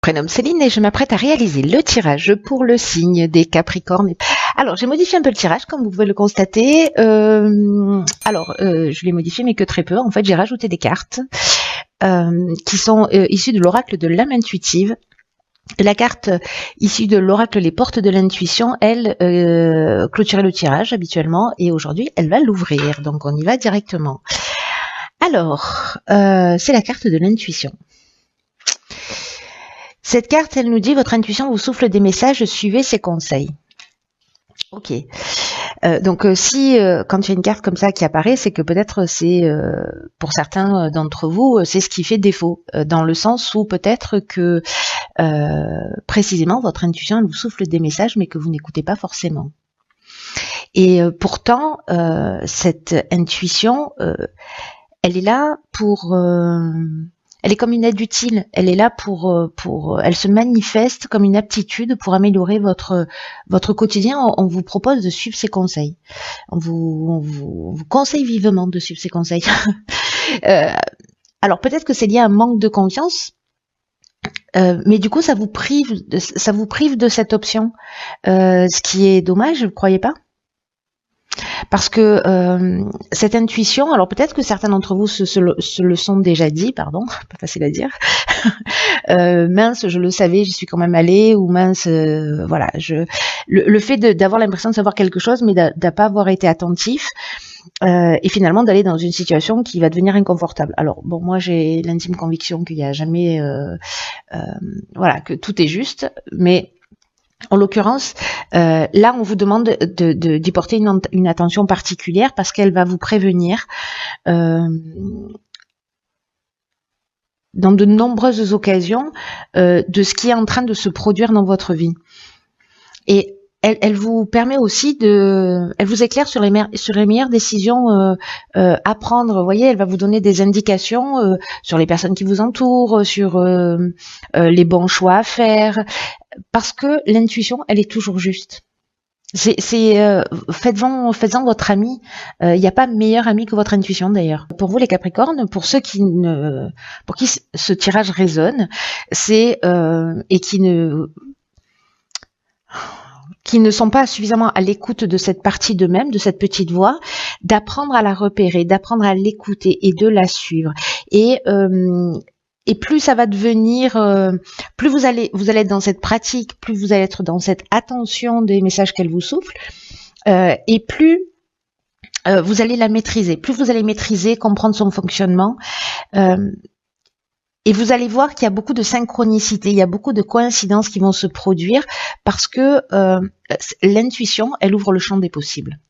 Prénomme Céline et je m'apprête à réaliser le tirage pour le signe des Capricornes. Alors, j'ai modifié un peu le tirage, comme vous pouvez le constater. Je l'ai modifié, mais que très peu. En fait, j'ai rajouté des cartes qui sont issues de l'oracle de l'âme intuitive. La carte issue de l'oracle Les Portes de l'intuition, elle clôturait le tirage habituellement, et aujourd'hui, elle va l'ouvrir. Donc, on y va directement. Alors, c'est la carte de l'intuition. Cette carte, elle nous dit, votre intuition vous souffle des messages, suivez ses conseils. Ok. Si quand il y a une carte comme ça qui apparaît, c'est que peut-être c'est, pour certains d'entre vous, c'est ce qui fait défaut, dans le sens où peut-être que précisément votre intuition, elle vous souffle des messages, mais que vous n'écoutez pas forcément. Et pourtant, cette intuition, elle est là pour... elle est comme une aide utile. Elle est là elle se manifeste comme une aptitude pour améliorer votre quotidien. On vous propose de suivre ses conseils. On vous conseille vivement de suivre ses conseils. Alors peut-être que c'est lié à un manque de confiance, mais du coup ça vous prive de cette option, ce qui est dommage, vous croyez pas ? Parce que cette intuition, alors peut-être que certains d'entre vous se le sont déjà dit, pardon, pas facile à dire. Mince, je le savais, j'y suis quand même allée, ou mince, voilà, le fait d'avoir l'impression de savoir quelque chose, mais de pas avoir été attentif, et finalement d'aller dans une situation qui va devenir inconfortable. Alors bon, moi j'ai l'intime conviction qu'il n'y a jamais, voilà, que tout est juste, mais en l'occurrence, là, on vous demande d'y porter une attention particulière parce qu'elle va vous prévenir dans de nombreuses occasions de ce qui est en train de se produire dans votre vie. Et elle vous permet aussi elle vous éclaire sur les meilleures décisions à prendre. Vous voyez, elle va vous donner des indications sur les personnes qui vous entourent, sur les bons choix à faire. Parce que l'intuition, elle est toujours juste. Faites-en votre ami. Il n'y a pas meilleur ami que votre intuition d'ailleurs. Pour vous les Capricornes, pour ceux pour qui ce tirage résonne, c'est et qui ne sont pas suffisamment à l'écoute de cette partie d'eux-mêmes, de cette petite voix, d'apprendre à la repérer, d'apprendre à l'écouter et de la suivre. Et plus ça va devenir, plus vous allez être dans cette pratique, plus vous allez être dans cette attention des messages qu'elle vous souffle, et plus vous allez la maîtriser. Plus vous allez maîtriser, comprendre son fonctionnement, et vous allez voir qu'il y a beaucoup de synchronicité, il y a beaucoup de coïncidences qui vont se produire parce que l'intuition, elle ouvre le champ des possibles.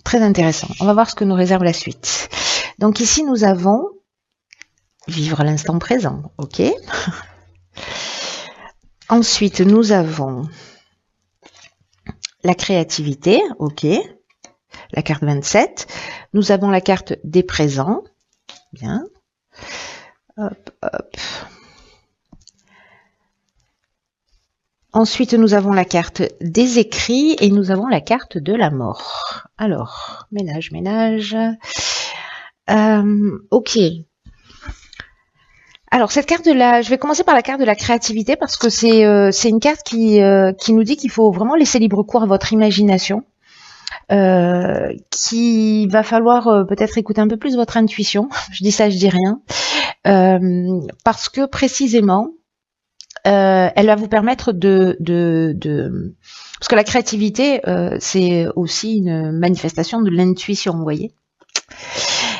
Très intéressant. On va voir ce que nous réserve la suite. Donc ici, nous avons vivre l'instant présent, ok. Ensuite, nous avons la créativité, ok. La carte 27. Nous avons la carte des présents, bien. Hop, hop. Ensuite, nous avons la carte des écrits et nous avons la carte de la mort. Alors, ménage. Ok. Alors cette carte je vais commencer par la carte de la créativité parce que c'est une carte qui nous dit qu'il faut vraiment laisser libre cours à votre imagination, qu'il va falloir peut-être écouter un peu plus votre intuition. Je dis ça, je dis rien, parce que précisément elle va vous permettre parce que la créativité c'est aussi une manifestation de l'intuition, vous voyez.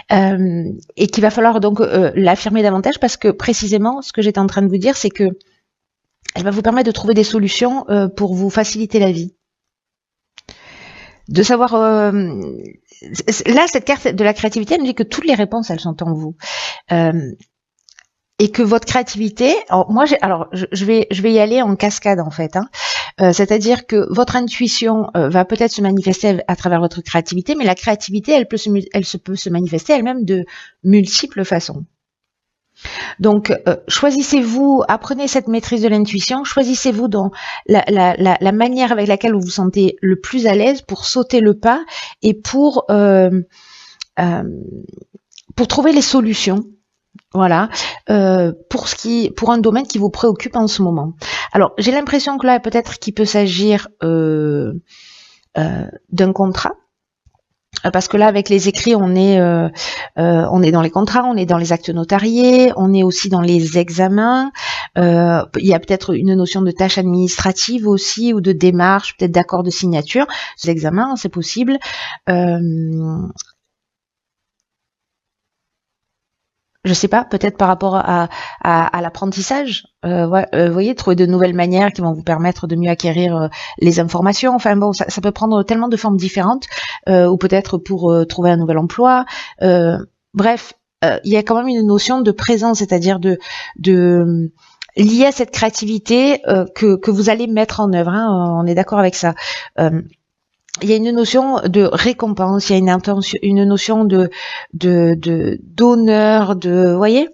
Et qu'il va falloir donc l'affirmer davantage parce que précisément ce que j'étais en train de vous dire, c'est que elle va vous permettre de trouver des solutions pour vous faciliter la vie. De savoir là, cette carte de la créativité, elle nous dit que toutes les réponses, elles sont en vous. Et que votre créativité, je vais y aller en cascade en fait, hein. C'est-à-dire que votre intuition va peut-être se manifester à travers votre créativité, mais la créativité, elle peut se manifester elle-même de multiples façons. Donc, choisissez-vous, apprenez cette maîtrise de l'intuition, choisissez-vous dans la manière avec laquelle vous vous sentez le plus à l'aise pour sauter le pas et pour trouver les solutions. Voilà, pour un domaine qui vous préoccupe en ce moment. Alors, j'ai l'impression que là, peut-être qu'il peut s'agir d'un contrat. Parce que là, avec les écrits, on est dans les contrats, on est dans les actes notariés, on est aussi dans les examens. Il y a peut-être une notion de tâche administrative aussi, ou de démarche, peut-être d'accord de signature. Les examens, c'est possible. Je sais pas, peut-être par rapport à l'apprentissage, vous voyez, trouver de nouvelles manières qui vont vous permettre de mieux acquérir les informations. Enfin bon, ça peut prendre tellement de formes différentes, ou peut-être pour trouver un nouvel emploi. Bref, il y a quand même une notion de présence, c'est-à-dire de liée à cette créativité que vous allez mettre en œuvre. Hein, on est d'accord avec ça. Il y a une notion de récompense, il y a une notion d'honneur, vous voyez.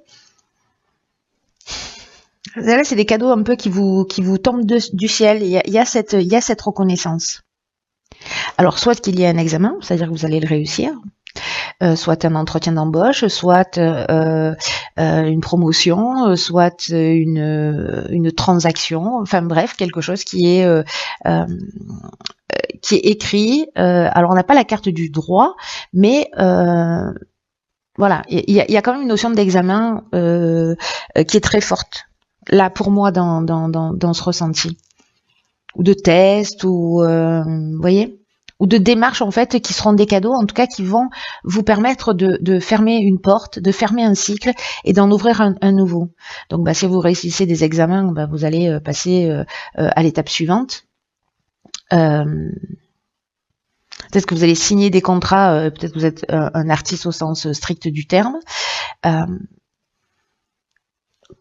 Là, c'est des cadeaux un peu qui vous tombent du ciel. Il y a cette reconnaissance. Alors, soit qu'il y ait un examen, c'est-à-dire que vous allez le réussir, soit un entretien d'embauche, soit une promotion, soit une transaction, enfin bref, quelque chose qui est écrit. Alors on n'a pas la carte du droit, mais voilà, il y a quand même une notion d'examen qui est très forte là pour moi dans ce ressenti, ou de test, ou vous voyez, ou de démarches en fait qui seront des cadeaux, en tout cas qui vont vous permettre de fermer une porte, de fermer un cycle et d'en ouvrir un nouveau. Donc si vous réussissez des examens, vous allez passer à l'étape suivante. Peut-être que vous allez signer des contrats, peut-être que vous êtes un artiste au sens strict du terme.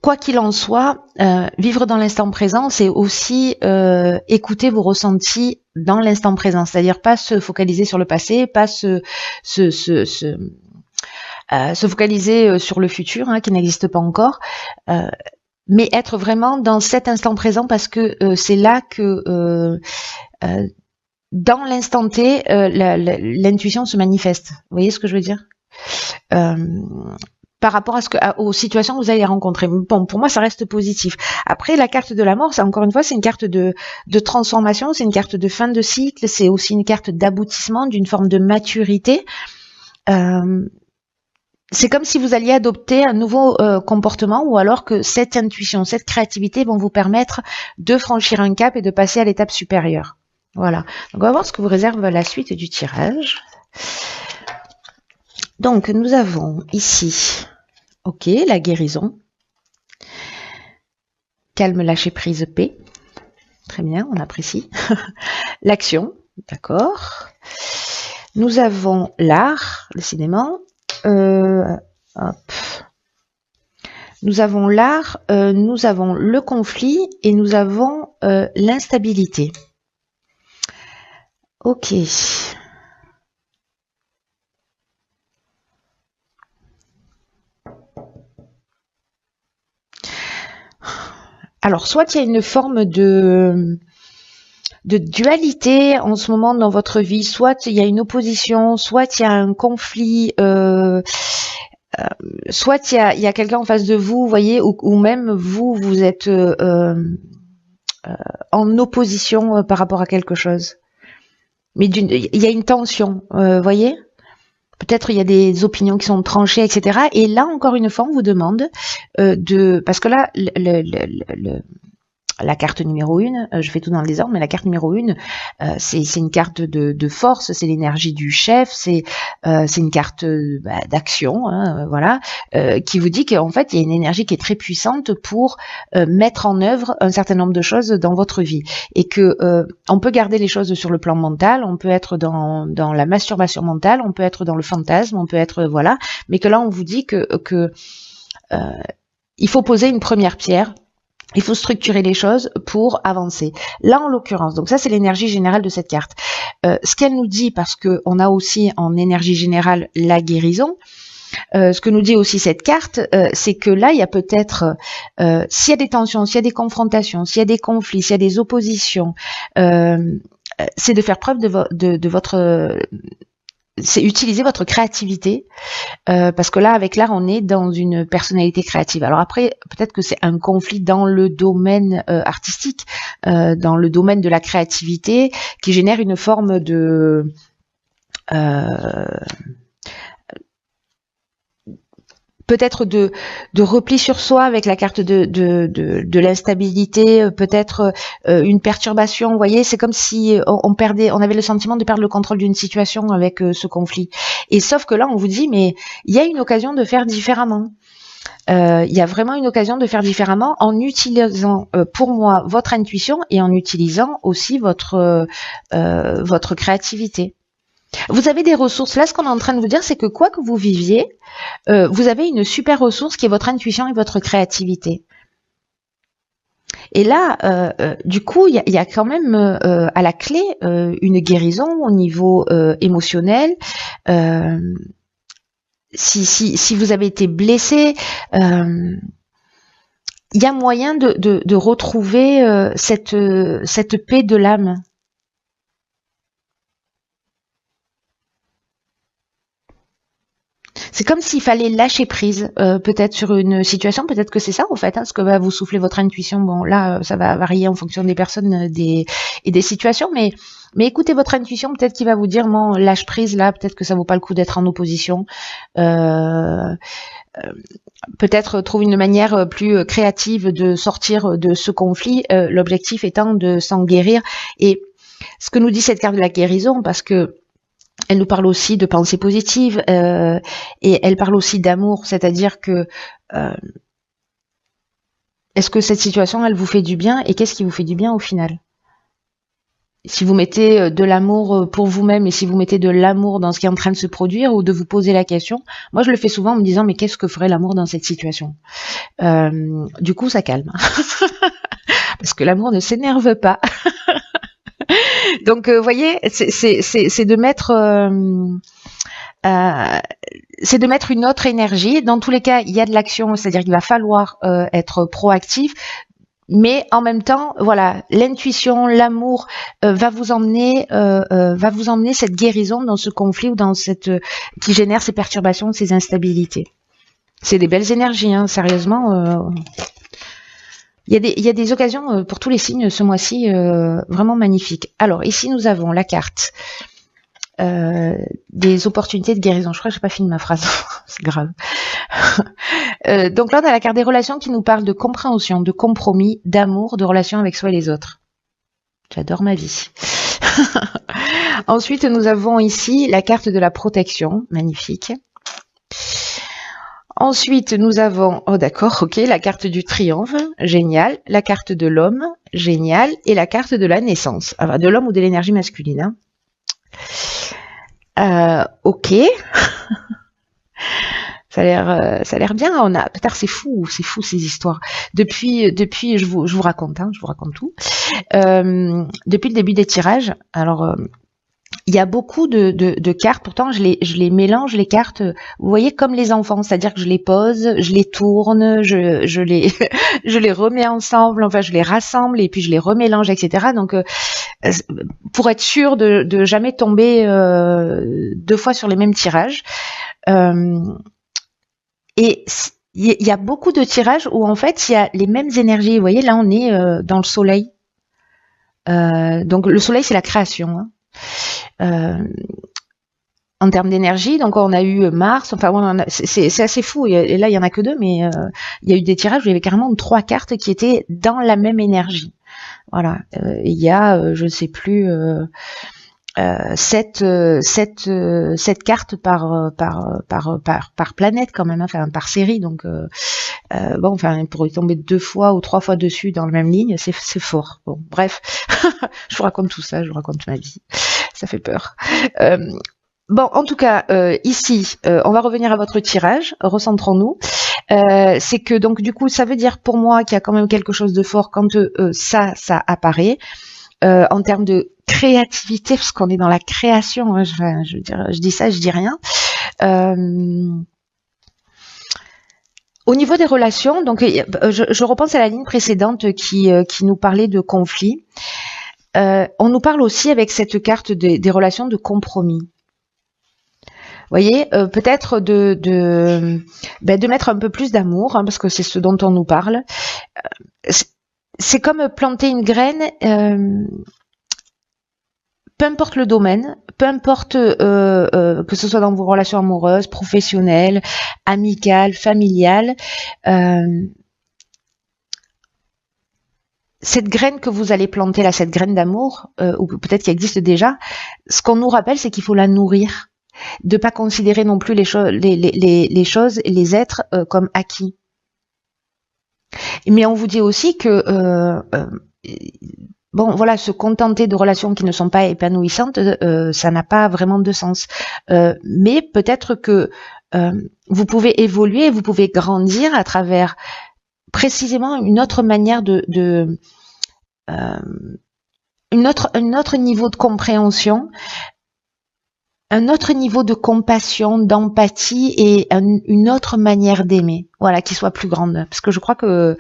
Quoi qu'il en soit, vivre dans l'instant présent, c'est aussi écouter vos ressentis dans l'instant présent, c'est-à-dire pas se focaliser sur le passé, pas se focaliser sur le futur, hein, qui n'existe pas encore, mais être vraiment dans cet instant présent, parce que c'est là que dans l'instant T, l'intuition se manifeste. Vous voyez ce que je veux dire? Par rapport aux situations que vous allez rencontrer. Bon, pour moi, ça reste positif. Après, la carte de la mort, c'est encore une fois, c'est une carte de transformation, c'est une carte de fin de cycle, c'est aussi une carte d'aboutissement, d'une forme de maturité. C'est comme si vous alliez adopter un nouveau comportement, ou alors que cette intuition, cette créativité vont vous permettre de franchir un cap et de passer à l'étape supérieure. Voilà. Donc, on va voir ce que vous réserve la suite du tirage. Donc, nous avons ici, ok, la guérison. Calme, lâcher prise, paix. Très bien, on apprécie. L'action, d'accord. Nous avons l'art, décidément. Hop. Nous avons l'art, nous avons le conflit et nous avons l'instabilité. Ok. Alors, soit il y a une forme de dualité en ce moment dans votre vie, soit il y a une opposition, soit il y a un conflit, soit il y a quelqu'un en face de vous, vous voyez, ou même vous êtes en opposition par rapport à quelque chose. Mais il y a une tension, voyez. Peut-être il y a des opinions qui sont tranchées, etc. Et là, encore une fois, on vous demande parce que là, la carte numéro 1, je fais tout dans le désordre, mais la carte numéro 1, c'est une carte de force, c'est l'énergie du chef, c'est une carte d'action, hein, voilà, qui vous dit qu'en fait, il y a une énergie qui est très puissante pour mettre en œuvre un certain nombre de choses dans votre vie. Et que on peut garder les choses sur le plan mental, on peut être dans la masturbation mentale, on peut être dans le fantasme, on peut être, voilà, mais que là, on vous dit que il faut poser une première pierre. Il faut structurer les choses pour avancer. Là, en l'occurrence, donc ça, c'est l'énergie générale de cette carte. Ce qu'elle nous dit, parce que on a aussi en énergie générale la guérison, ce que nous dit aussi cette carte, c'est que là, il y a peut-être, s'il y a des tensions, s'il y a des confrontations, s'il y a des conflits, s'il y a des oppositions, c'est de faire preuve de votre c'est utiliser votre créativité, parce que là, avec l'art, on est dans une personnalité créative. Alors après, peut-être que c'est un conflit dans le domaine artistique, dans le domaine de la créativité, qui génère une forme de peut-être de repli sur soi avec la carte de l'instabilité, peut-être une perturbation. Vous voyez, c'est comme si on avait le sentiment de perdre le contrôle d'une situation avec ce conflit. Et sauf que là, on vous dit, mais il y a une occasion de faire différemment. Il y a vraiment une occasion de faire différemment en utilisant, pour moi, votre intuition et en utilisant aussi votre créativité. Vous avez des ressources. Là, ce qu'on est en train de vous dire, c'est que quoi que vous viviez, vous avez une super ressource qui est votre intuition et votre créativité. Et là, du coup, il y a quand même à la clé une guérison au niveau émotionnel. Si vous avez été blessé, il y a moyen de retrouver cette paix de l'âme. C'est comme s'il fallait lâcher prise, peut-être sur une situation, peut-être que c'est ça en fait, ce que va vous souffler votre intuition. Bon, là, ça va varier en fonction des personnes et des situations, mais écoutez votre intuition, peut-être qu'il va vous dire, non, lâche prise là, peut-être que ça vaut pas le coup d'être en opposition. Peut-être trouve une manière plus créative de sortir de ce conflit, l'objectif étant de s'en guérir. Et ce que nous dit cette carte de la guérison, parce que elle nous parle aussi de pensée positive et elle parle aussi d'amour, c'est-à-dire que est-ce que cette situation, elle vous fait du bien et qu'est-ce qui vous fait du bien au final? Si vous mettez de l'amour pour vous-même et si vous mettez de l'amour dans ce qui est en train de se produire ou de vous poser la question, moi je le fais souvent en me disant mais qu'est-ce que ferait l'amour dans cette situation? Du coup ça calme, parce que l'amour ne s'énerve pas. Donc, vous voyez, c'est de mettre une autre énergie. Dans tous les cas, il y a de l'action, c'est-à-dire qu'il va falloir être proactif. Mais en même temps, voilà, l'intuition, l'amour va vous emmener cette guérison dans ce conflit ou dans qui génère ces perturbations, ces instabilités. C'est des belles énergies, hein, sérieusement. Il y a des occasions pour tous les signes ce mois-ci vraiment magnifiques. Alors ici nous avons la carte des opportunités de guérison. Je crois que j'ai pas fini ma phrase, c'est grave. Donc là on a la carte des relations qui nous parle de compréhension, de compromis, d'amour, de relations avec soi et les autres. J'adore ma vie. Ensuite nous avons ici la carte de la protection, magnifique. Ensuite, nous avons, oh d'accord, ok, la carte du triomphe, génial, la carte de l'homme, génial, et la carte de la naissance, enfin, de l'homme ou de l'énergie masculine. Hein. Ok, ça a l'air bien. Peut-être c'est fou ces histoires. Depuis, je vous raconte, je vous raconte tout. Depuis le début des tirages, alors. Il y a beaucoup de cartes, pourtant je les mélange les cartes, vous voyez, comme les enfants, c'est-à-dire que je les pose, je les tourne, je les remets ensemble, enfin je les rassemble et puis je les remélange, etc. Donc pour être sûr de jamais tomber deux fois sur les mêmes tirages. Et il y a beaucoup de tirages où en fait il y a les mêmes énergies. Vous voyez, là on est dans le soleil. Donc le soleil c'est la création, hein. En termes d'énergie, donc on a eu Mars, enfin c'est assez fou, et là il y en a que deux, mais il y a eu des tirages où il y avait carrément 3 cartes qui étaient dans la même énergie. Voilà, il y a, je ne sais plus, 7 cartes par planète quand même, enfin par série, donc bon, enfin pour y tomber 2 fois ou 3 fois dessus dans la même ligne, c'est fort. Bon, bref, je vous raconte tout ça, je vous raconte ma vie. Ça fait peur. Bon, en tout cas, ici, on va revenir à votre tirage. Recentrons-nous. C'est que donc du coup, ça veut dire pour moi qu'il y a quand même quelque chose de fort quand ça apparaît. En termes de créativité, parce qu'on est dans la création. Hein, je veux dire, je dis ça, je dis rien. Au niveau des relations, donc je repense à la ligne précédente qui nous parlait de conflit. On nous parle aussi avec cette carte des relations de compromis. voyez, peut-être de mettre un peu plus d'amour, hein, parce que c'est ce dont on nous parle. C'est comme planter une graine, peu importe le domaine, peu importe que ce soit dans vos relations amoureuses, professionnelles, amicales, familiales, cette graine que vous allez planter là, cette graine d'amour, ou peut-être qui existe déjà, ce qu'on nous rappelle, c'est qu'il faut la nourrir, de pas considérer non plus les choses et les êtres comme acquis. Mais on vous dit aussi que bon, voilà, se contenter de relations qui ne sont pas épanouissantes, ça n'a pas vraiment de sens. Mais peut-être que vous pouvez évoluer, vous pouvez grandir à travers précisément une autre manière un autre niveau de compréhension, un autre niveau de compassion, d'empathie et une autre manière d'aimer, voilà, qui soit plus grande. Parce que je crois que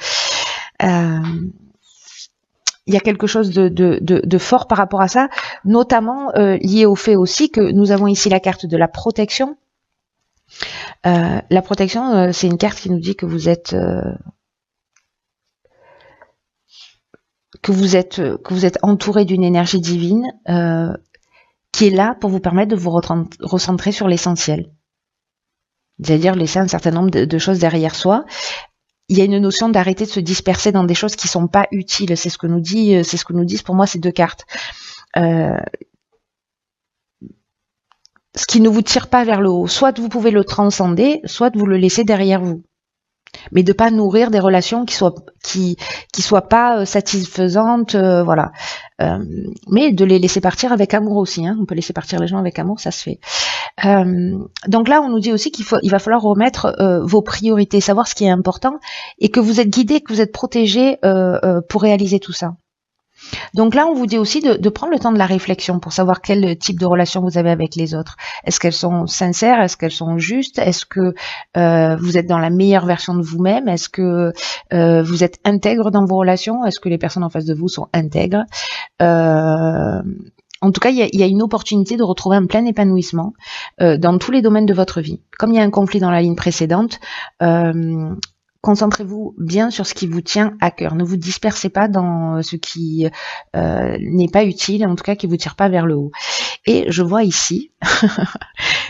il y a quelque chose de fort par rapport à ça, notamment lié au fait aussi que nous avons ici la carte de la protection. La protection, c'est une carte qui nous dit que vous êtes entouré d'une énergie divine qui est là pour vous permettre de vous recentrer sur l'essentiel. C'est-à-dire laisser un certain nombre de choses derrière soi. Il y a une notion d'arrêter de se disperser dans des choses qui sont pas utiles. C'est ce que nous disent pour moi ces deux cartes. Ce qui ne vous tire pas vers le haut. Soit vous pouvez le transcender, soit vous le laissez derrière vous. Mais de pas nourrir des relations qui soient pas satisfaisantes, voilà. Mais de les laisser partir avec amour aussi, hein. On peut laisser partir les gens avec amour, ça se fait. Donc là, on nous dit aussi il va falloir remettre vos priorités, savoir ce qui est important, et que vous êtes guidé, que vous êtes protégé pour réaliser tout ça. Donc là, on vous dit aussi de prendre le temps de la réflexion pour savoir quel type de relation vous avez avec les autres. Est-ce qu'elles sont sincères? Est-ce qu'elles sont justes? Est-ce que vous êtes dans la meilleure version de vous-même? Est-ce que vous êtes intègre dans vos relations? Est-ce que les personnes en face de vous sont intègres? En tout cas, il y a une opportunité de retrouver un plein épanouissement dans tous les domaines de votre vie. Comme il y a un conflit dans la ligne précédente, concentrez-vous bien sur ce qui vous tient à cœur. Ne vous dispersez pas dans ce qui n'est pas utile, en tout cas qui vous tire pas vers le haut. Et je vois ici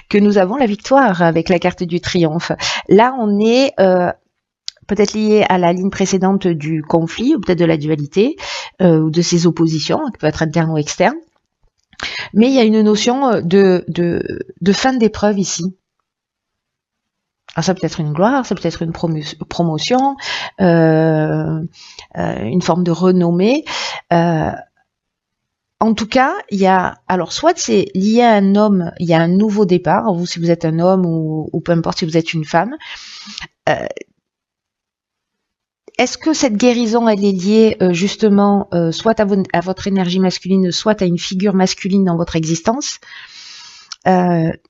que nous avons la victoire avec la carte du triomphe. Là, on est peut-être lié à la ligne précédente du conflit, ou peut-être de la dualité, ou de ces oppositions, qui peuvent être internes ou externes. Mais il y a une notion de fin d'épreuve ici. Alors ça peut être une gloire, ça peut être une promotion, une forme de renommée. En tout cas, il y a, alors soit c'est lié à un homme, il y a un nouveau départ, vous si vous êtes un homme ou peu importe si vous êtes une femme. Est-ce que cette guérison, elle est liée justement soit à votre énergie masculine, soit à une figure masculine dans votre existence?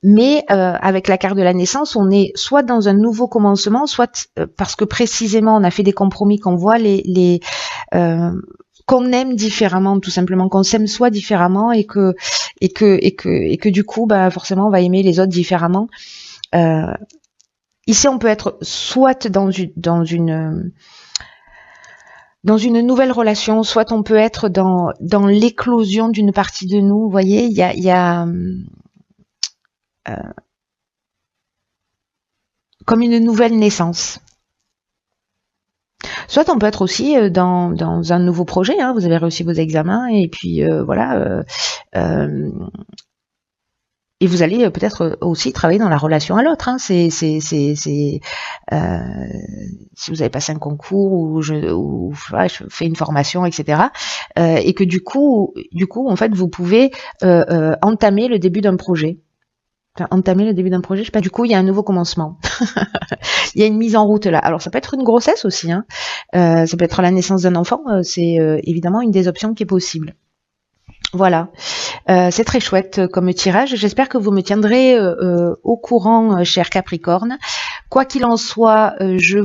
Mais avec la carte de la naissance, on est soit dans un nouveau commencement, soit parce que précisément on a fait des compromis, qu'on voit qu'on aime différemment, tout simplement, qu'on s'aime soi différemment et que du coup, bah forcément, on va aimer les autres différemment. Ici, on peut être soit dans une nouvelle relation, soit on peut être dans l'éclosion d'une partie de nous. Vous voyez, il y a comme une nouvelle naissance. Soit on peut être aussi dans un nouveau projet, hein, vous avez réussi vos examens et puis voilà, et vous allez peut-être aussi travailler dans la relation à l'autre. Hein. Si vous avez passé un concours ou voilà, je fais une formation, etc. Et que du coup, en fait, vous pouvez entamer le début d'un projet. Enfin, entamer le début d'un projet, je sais pas. Du coup, il y a un nouveau commencement. Il y a une mise en route là. Alors, ça peut être une grossesse aussi. Hein. Ça peut être la naissance d'un enfant. C'est évidemment une des options qui est possible. Voilà, c'est très chouette comme tirage. J'espère que vous me tiendrez au courant, cher Capricorne. Quoi qu'il en soit, je